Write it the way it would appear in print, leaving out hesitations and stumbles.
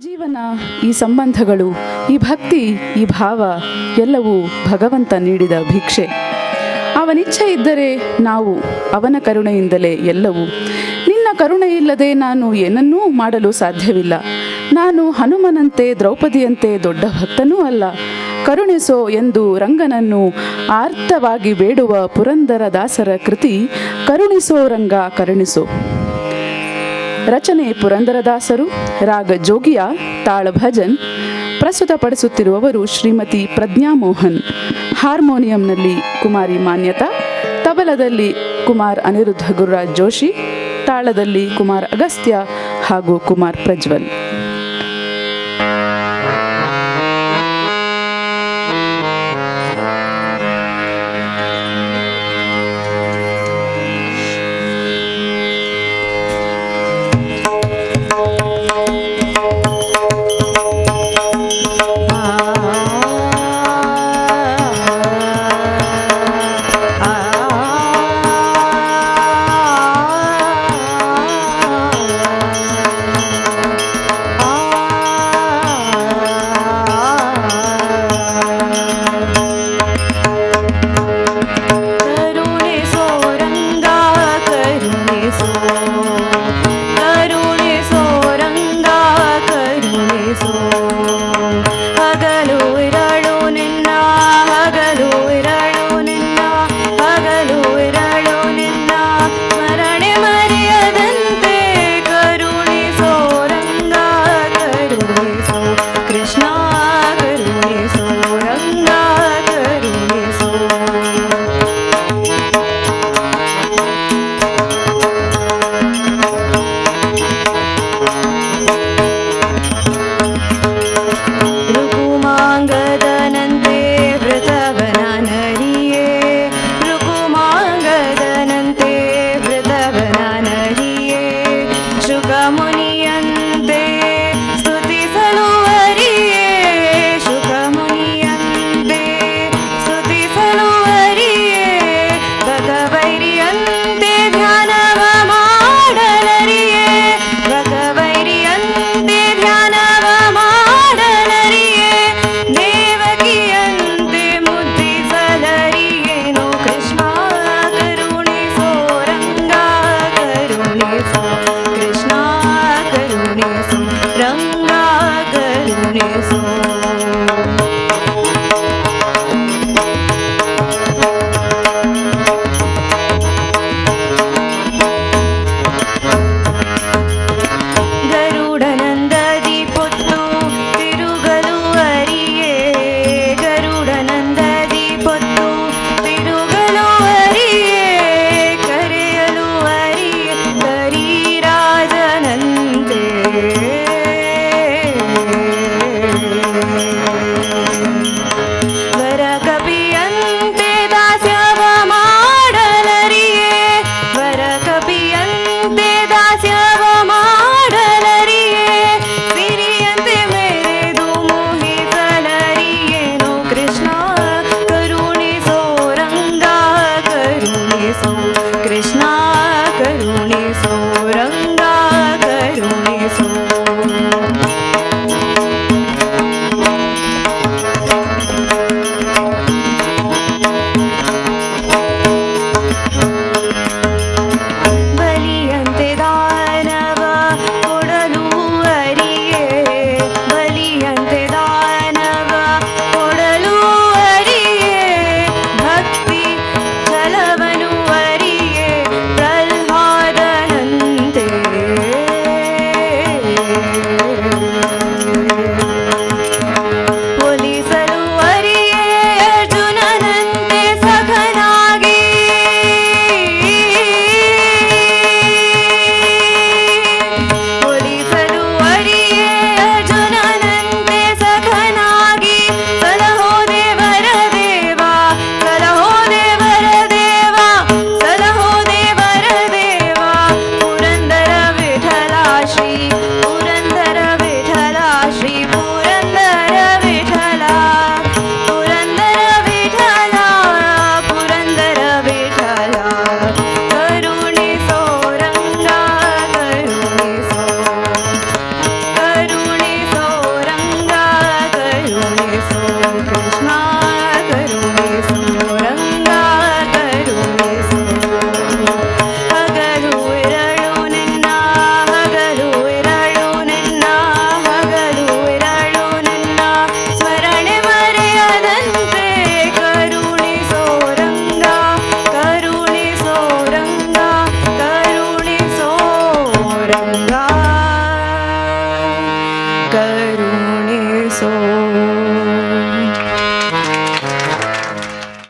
ಜೀವನ, ಈ ಸಂಬಂಧಗಳು, ಈ ಭಕ್ತಿ, ಈ ಭಾವ ಎಲ್ಲವೂ ಭಗವಂತ ನೀಡಿದ ಭಿಕ್ಷೆ. ಅವನಿಚ್ಛೆ ಇದ್ದರೆ ನಾವು, ಅವನ ಕರುಣೆಯಿಂದಲೇ ಎಲ್ಲವೂ. ನಿನ್ನ ಕರುಣೆ ಇಲ್ಲದೆ ನಾನು ಏನನ್ನೂ ಮಾಡಲು ಸಾಧ್ಯವಿಲ್ಲ. ನಾನು ಹನುಮನಂತೆ ದ್ರೌಪದಿಯಂತೆ ದೊಡ್ಡ ಭಕ್ತನೂ ಅಲ್ಲ. ಕರುಣಿಸೋ ಎಂದು ರಂಗನನ್ನು ಆರ್ತವಾಗಿ ಬೇಡುವ ಪುರಂದರದಾಸರ ಕೃತಿ ಕರುಣಿಸೋ ರಂಗ ಕರುಣಿಸೋ. ರಚನೆ ಪುರಂದರದಾಸರು, ರಾಗ ಜೋಗಿಯ, ತಾಳ ಭಜನ್. ಪ್ರಸ್ತುತಪಡಿಸುತ್ತಿರುವವರು ಶ್ರೀಮತಿ ಪ್ರಜ್ಞಾ ಮೋಹನ್. ಹಾರ್ಮೋನಿಯಂನಲ್ಲಿ ಕುಮಾರಿ ಮಾನ್ಯತಾ, ತಬಲದಲ್ಲಿ ಕುಮಾರ್ ಅನಿರುದ್ಧ ಗುರುರಾಜ್ ಜೋಶಿ, ತಾಳದಲ್ಲಿ ಕುಮಾರ್ ಅಗಸ್ತ್ಯ ಹಾಗೂ ಕುಮಾರ್ ಪ್ರಜ್ವಲ್.